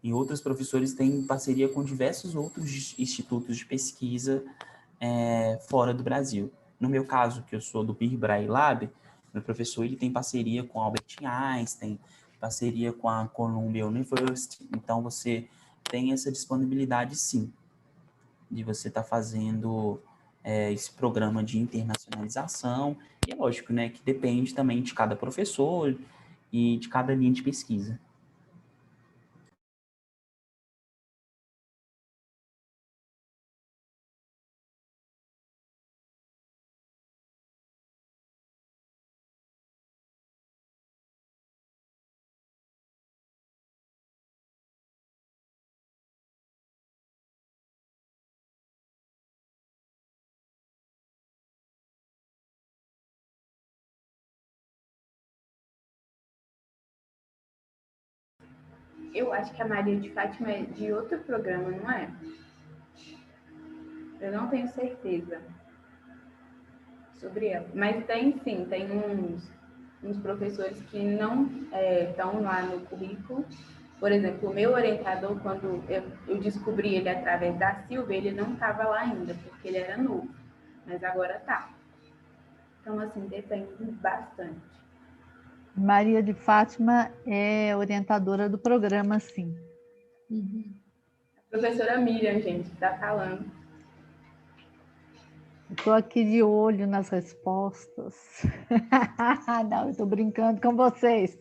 A: e outros professores têm parceria com diversos outros institutos de pesquisa fora do Brasil. No meu caso, que eu sou do PIR Braille Lab, meu professor ele tem parceria com Albert Einstein, parceria com a Columbia University, então você tem essa disponibilidade, sim, de você estar fazendo esse programa de internacionalização, e é lógico, né, que depende também de cada professor e de cada linha de pesquisa.
C: Eu acho que a Maria de Fátima é de outro programa, não é? Eu não tenho certeza. sobre ela. Mas tem, sim, tem uns professores que não estão lá no currículo. Por exemplo, o meu orientador, quando eu descobri ele através da Silvia, ele não estava lá ainda, porque ele era novo, mas agora está. Então, assim, depende bastante.
D: Maria de Fátima é orientadora do programa, sim.
B: Uhum.
C: A professora Miriam, gente, está falando.
D: Estou aqui de olho nas respostas. Não, eu estou brincando com vocês.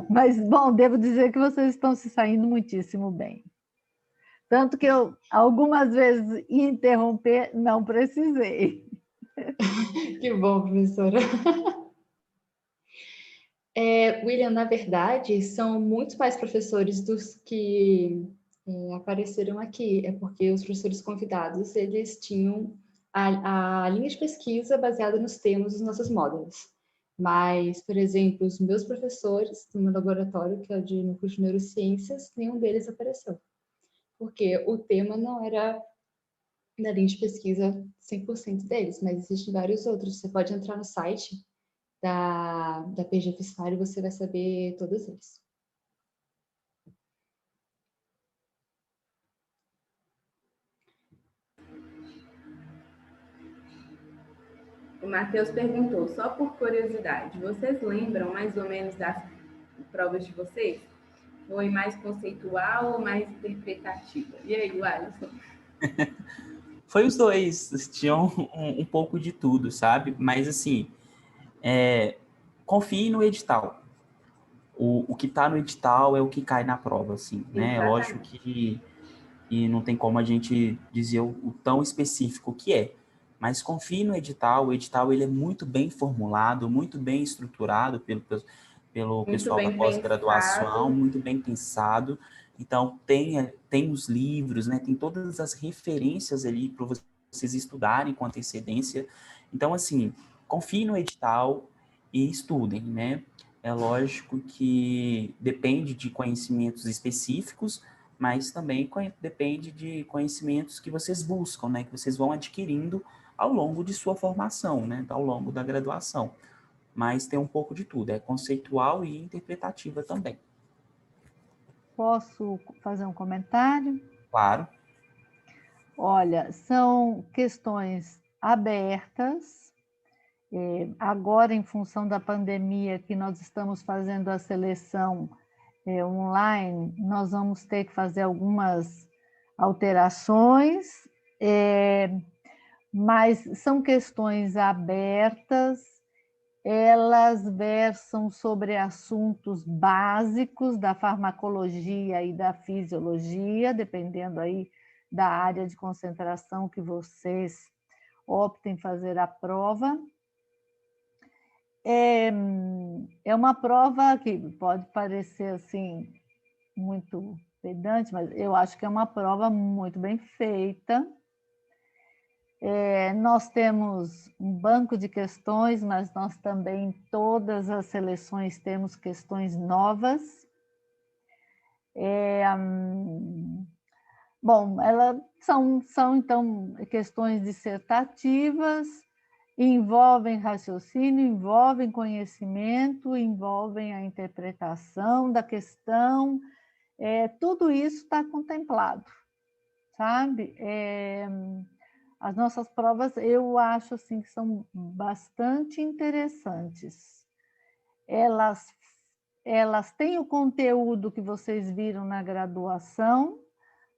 D: Mas, bom, devo dizer que vocês estão se saindo muitíssimo bem. Tanto que eu, algumas vezes, interromper, não precisei.
B: Que bom, professora. William, na verdade, são muitos mais professores dos que apareceram aqui. É porque os professores convidados, eles tinham a linha de pesquisa baseada nos temas dos nossos módulos. Mas, por exemplo, os meus professores do meu laboratório, que é o de núcleo de neurociências, nenhum deles apareceu. Porque o tema não era da linha de pesquisa 100% deles, mas existem vários outros. Você pode entrar no site da PG Fiscal e você vai saber todos eles.
C: O Matheus perguntou, só por curiosidade, vocês lembram mais ou menos das provas de vocês? Foi mais conceitual ou mais interpretativa? E aí, Alisson?
A: Foi os dois, tinham um pouco de tudo, sabe? Mas, assim, confie no edital. O que está no edital é o que cai na prova, assim, né? É lógico que não tem como a gente dizer o tão específico que é. Mas confie no edital, o edital ele é muito bem formulado, muito bem estruturado pelo pessoal da pós-graduação, muito bem pensado. Então, tem os livros, né? Tem todas as referências ali para vocês estudarem com antecedência. Então, assim, confie no edital e estudem, né? É lógico que depende de conhecimentos específicos, mas também depende de conhecimentos que vocês buscam, né? Que vocês vão adquirindo ao longo de sua formação, né? Ao longo da graduação. Mas tem um pouco de tudo, é conceitual e interpretativa também.
D: Posso fazer um comentário?
A: Claro.
D: Olha, são questões abertas. Agora, em função da pandemia, que nós estamos fazendo a seleção online, nós vamos ter que fazer algumas alterações, mas são questões abertas, elas versam sobre assuntos básicos da farmacologia e da fisiologia, dependendo aí da área de concentração que vocês optem fazer a prova. É uma prova que pode parecer assim muito pedante, mas eu acho que é uma prova muito bem feita. Nós temos um banco de questões, mas nós também, em todas as seleções, temos questões novas. Bom, elas são, então, questões dissertativas, envolvem raciocínio, envolvem conhecimento, envolvem a interpretação da questão, tudo isso está contemplado, sabe? As nossas provas, eu acho assim, que são bastante interessantes. Elas têm o conteúdo que vocês viram na graduação,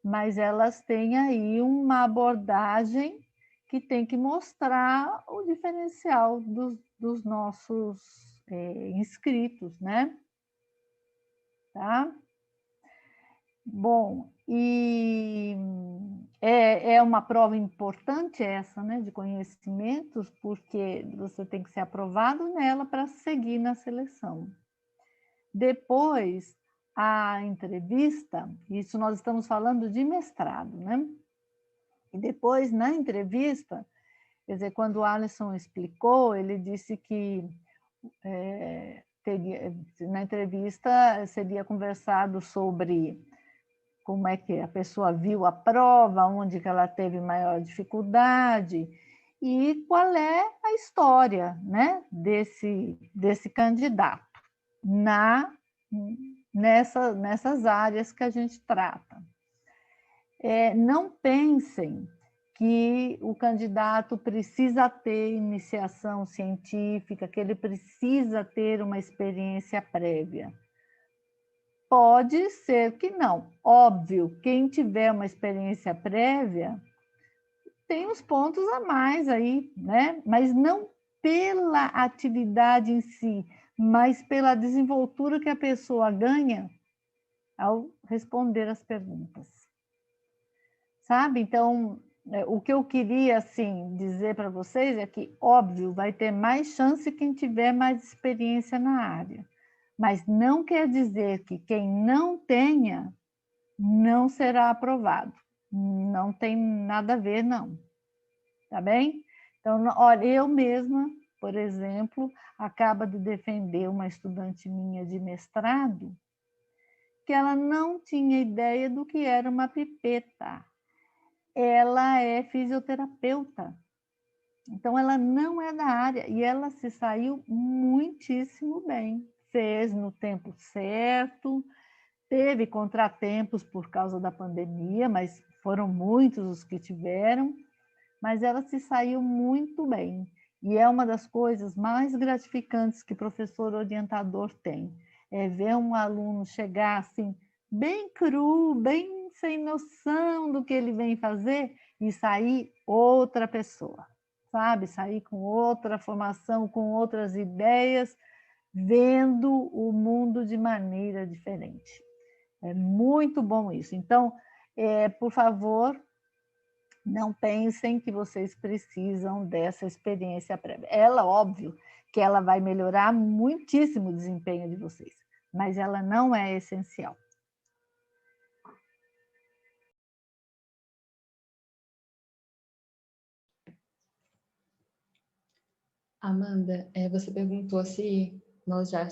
D: mas elas têm aí uma abordagem que tem que mostrar o diferencial dos nossos inscritos, né? Tá? Bom, e é uma prova importante essa, né, de conhecimentos, porque você tem que ser aprovado nela para seguir na seleção. Depois, a entrevista, isso nós estamos falando de mestrado, né? E depois, na entrevista, quer dizer, quando o Alisson explicou, ele disse que na entrevista seria conversado sobre como é que a pessoa viu a prova, onde que ela teve maior dificuldade, e qual é a história, né, desse candidato nessas áreas que a gente trata. Não pensem que o candidato precisa ter iniciação científica, que ele precisa ter uma experiência prévia. Pode ser que não. Óbvio, quem tiver uma experiência prévia tem uns pontos a mais aí, né? Mas não pela atividade em si, mas pela desenvoltura que a pessoa ganha ao responder as perguntas. Sabe? Então, o que eu queria assim dizer para vocês é que, óbvio, vai ter mais chance quem tiver mais experiência na área, mas não quer dizer que quem não tenha não será aprovado. Não tem nada a ver, não. Tá bem? Então, olha, eu mesma, por exemplo, acabo de defender uma estudante minha de mestrado que ela não tinha ideia do que era uma pipeta. Ela é fisioterapeuta. Então, ela não é da área e ela se saiu muitíssimo bem. Fez no tempo certo, teve contratempos por causa da pandemia, mas foram muitos os que tiveram, mas ela se saiu muito bem. E é uma das coisas mais gratificantes que professor orientador tem, é ver um aluno chegar assim, bem cru, bem sem noção do que ele vem fazer e sair outra pessoa, sabe? Sair com outra formação, com outras ideias, vendo o mundo de maneira diferente. É muito bom isso. Então, por favor, não pensem que vocês precisam dessa experiência prévia. Ela, óbvio, que ela vai melhorar muitíssimo o desempenho de vocês, mas ela não é essencial.
B: Amanda, você perguntou se nós já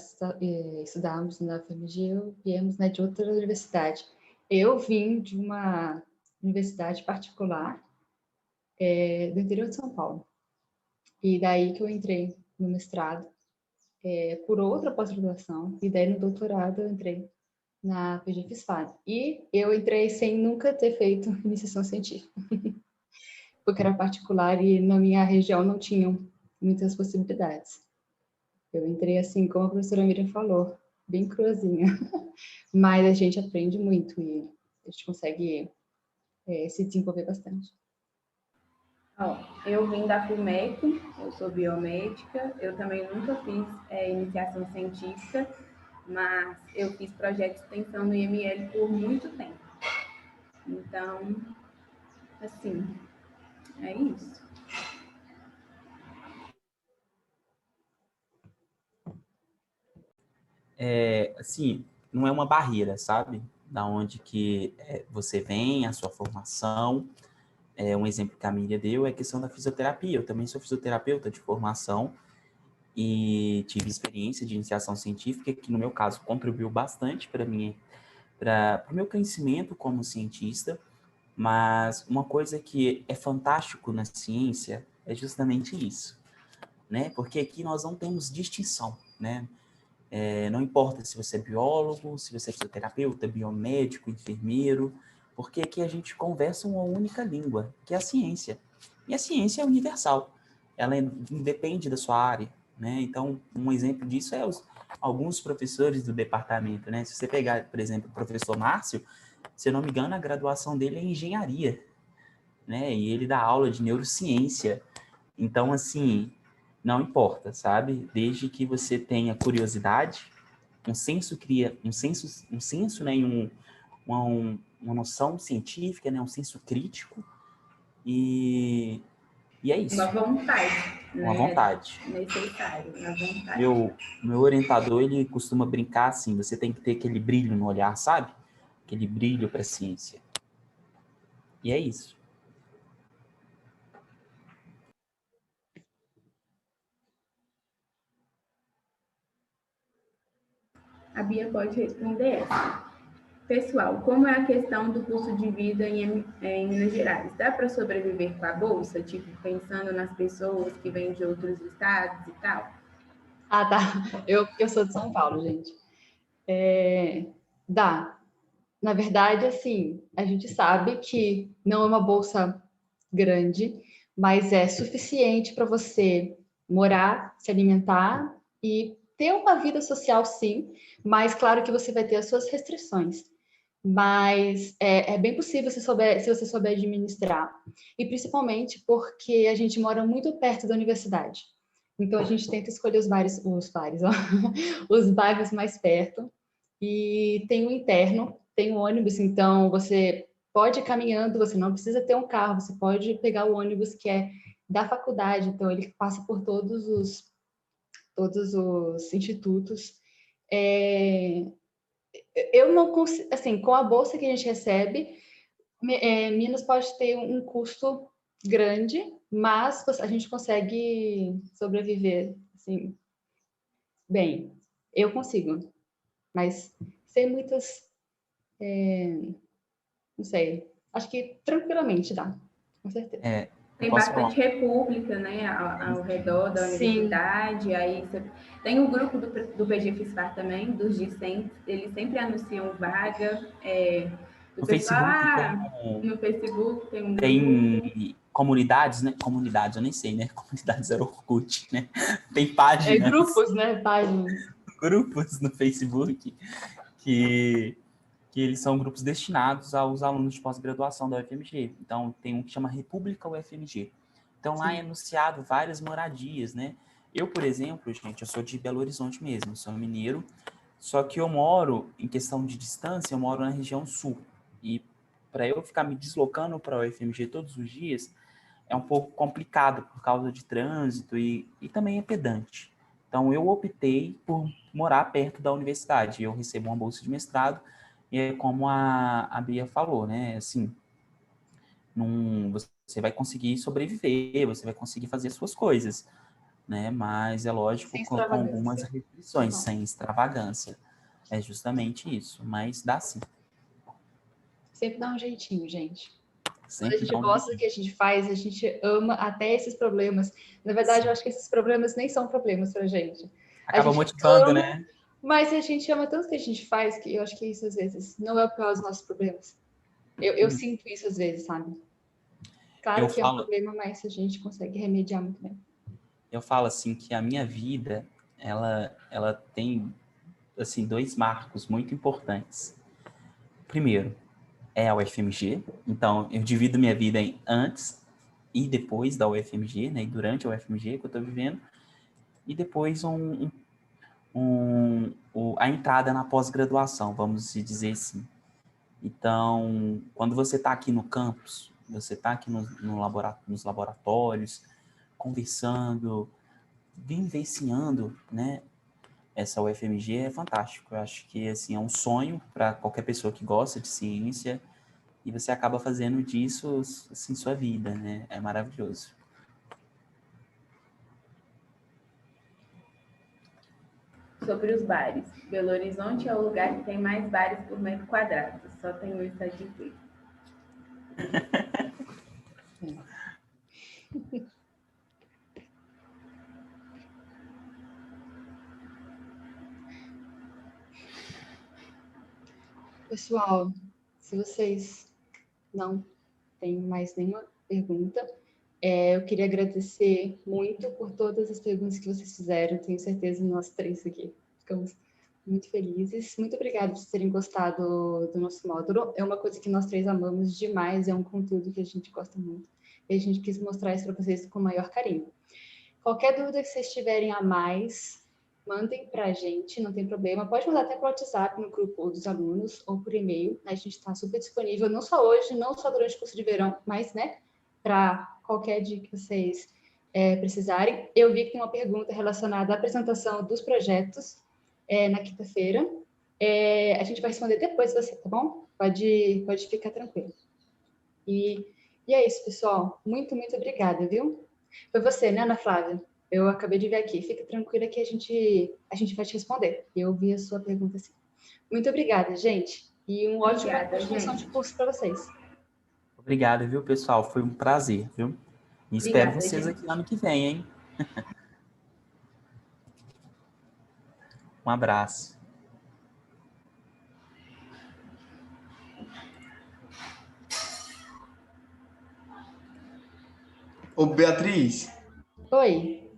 B: estudávamos na FMG ou viemos, né, de outra universidade. Eu vim de uma universidade particular do interior de São Paulo. E daí que eu entrei no mestrado por outra pós-graduação, e daí no doutorado eu entrei na PG FISFAD. E eu entrei sem nunca ter feito iniciação científica, porque era particular e na minha região não tinham muitas possibilidades. Eu entrei assim, como a professora Miriam falou, bem cruazinha, mas a gente aprende muito e a gente consegue se desenvolver bastante.
C: Eu vim da FUMEC, eu sou biomédica, eu também nunca fiz iniciação científica, mas eu fiz projeto de extensão no IML por muito tempo. Então, assim, é isso.
A: Assim, não é uma barreira, sabe? Da onde que você vem, a sua formação. Um exemplo que a Miriam deu é a questão da fisioterapia. Eu também sou fisioterapeuta de formação e tive experiência de iniciação científica, que no meu caso contribuiu bastante para o meu crescimento como cientista. Mas uma coisa que é fantástico na ciência é justamente isso, né? Porque aqui nós não temos distinção, né? Não importa se você é biólogo, se você é fisioterapeuta, biomédico, enfermeiro, porque aqui a gente conversa uma única língua, que é a ciência. E a ciência é universal, ela independe da sua área, né? Então, um exemplo disso é alguns professores do departamento, né? Se você pegar, por exemplo, o professor Márcio, se eu não me engano, a graduação dele é em engenharia, né? E ele dá aula de neurociência. Então, assim, não importa, sabe? Desde que você tenha curiosidade, um senso, né? Uma noção científica, né? Um senso crítico e é isso.
C: Uma vontade,
A: uma
C: né?
A: vontade.
C: Necessário, uma vontade.
A: Meu orientador, ele costuma brincar assim, você tem que ter aquele brilho no olhar, sabe? Aquele brilho para a ciência. E é isso.
C: A Bia pode responder essa. Pessoal, como é a questão do custo de vida em Minas Gerais? Dá para sobreviver com a bolsa? Tipo, pensando nas pessoas que vêm de outros estados e tal?
B: Ah, tá. Eu sou de São Paulo, gente. Dá. Na verdade, assim, a gente sabe que não é uma bolsa grande, mas é suficiente para você morar, se alimentar e ter uma vida social, sim, mas claro que você vai ter as suas restrições. Mas é bem possível se você souber administrar. E principalmente porque a gente mora muito perto da universidade. Então a gente tenta escolher ó, os bairros mais perto. E tem o interno, tem o ônibus, então você pode ir caminhando, você não precisa ter um carro, você pode pegar o ônibus que é da faculdade, então ele passa por todos os institutos. É, eu não consigo, assim, com a bolsa que a gente recebe, Minas pode ter um custo grande, mas a gente consegue sobreviver, assim, bem. Eu consigo, mas sem muitas, não sei, acho que tranquilamente dá, com certeza.
A: Eu
C: Tem
A: posso falar?
C: bastante república, né, ao redor da
B: Sim.
C: universidade. Aí tem o grupo do PG FISPAR também, dos discentes, eles sempre anunciam vaga. Do
A: No
C: pessoal,
A: Facebook
C: no Facebook tem um grupo.
A: tem comunidades, né? Comunidades, eu nem sei, né? Comunidades era Orkut, né? Tem páginas.
B: Grupos, né? Páginas.
A: Grupos no Facebook que eles são grupos destinados aos alunos de pós-graduação da UFMG. Então, tem um que chama República UFMG. Então, lá é anunciado várias moradias, né? Eu, por exemplo, gente, eu sou de Belo Horizonte mesmo, sou mineiro, só que eu moro, em questão de distância, eu moro na região sul. E para eu ficar me deslocando para a UFMG todos os dias, é um pouco complicado por causa de trânsito e também é pedante. Então, eu optei por morar perto da universidade. Eu recebo uma bolsa de mestrado e é como a Bia falou, né? Assim, você vai conseguir sobreviver, você vai conseguir fazer as suas coisas, né? Mas é lógico, com algumas restrições, sem extravagância. É justamente isso, mas dá sim.
B: Sempre dá um jeitinho, gente.
A: Sempre
B: Quando a gente gosta do que a gente faz, a gente ama até esses problemas. Na verdade, eu acho que esses problemas nem são problemas pra gente.
A: Acaba motivando,
B: ama,
A: né?
B: Mas a gente ama tanto que a gente faz que eu acho que isso, às vezes, não é o pior dos nossos problemas. Eu sinto isso, às vezes, sabe? Claro que é um problema, mas a gente consegue remediar muito bem.
A: Eu falo assim que a minha vida, ela tem, assim, dois marcos muito importantes. Primeiro, é a UFMG. Então, eu divido minha vida em antes e depois da UFMG, né? E durante a UFMG que eu estou vivendo. E depois a entrada na pós-graduação, vamos dizer assim. Então, quando você está aqui no campus, você está aqui nos laboratórios, conversando, vivenciando, né? Essa UFMG é fantástico. Eu acho que assim, é um sonho para qualquer pessoa que gosta de ciência e você acaba fazendo disso assim, sua vida, né? É maravilhoso.
C: Sobre os bares. Belo Horizonte é o lugar que tem mais bares por metro quadrado. Só tenho isso a dizer.
B: Pessoal, se vocês não têm mais nenhuma pergunta, eu queria agradecer muito por todas as perguntas que vocês fizeram. Tenho certeza que nós três aqui ficamos muito felizes. Muito obrigada por terem gostado do nosso módulo. É uma coisa que nós três amamos demais, é um conteúdo que a gente gosta muito. E a gente quis mostrar isso para vocês com o maior carinho. Qualquer dúvida que vocês tiverem a mais, mandem para a gente, não tem problema. Pode mandar até para o WhatsApp, no grupo dos alunos, ou por e-mail. A gente está super disponível, não só hoje, não só durante o curso de verão, mas, né, para qualquer dia que vocês precisarem. Eu vi que tem uma pergunta relacionada à apresentação dos projetos na quinta-feira. A gente vai responder depois de você, tá bom? Pode ficar tranquilo. E é isso, pessoal. Muito, muito obrigada, viu? Foi você, né, Ana Flávia? Eu acabei de ver aqui. Fica tranquila que a gente vai te responder. Eu vi a sua pergunta assim. Muito obrigada, gente. E uma ótima
C: Obrigada,
B: continuação de
C: gente.
B: curso para vocês.
A: Obrigado, viu, pessoal? Foi um prazer, viu? E espero
C: Obrigada,
A: vocês
C: gente.
A: aqui ano que vem, hein? Um abraço.
E: Ô, Beatriz,
B: Oi.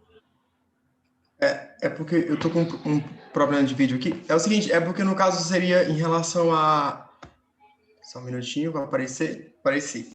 E: é porque eu tô com um problema de vídeo aqui. É o seguinte, é porque no caso seria em relação a... Só um minutinho, vai aparecer. Apareci.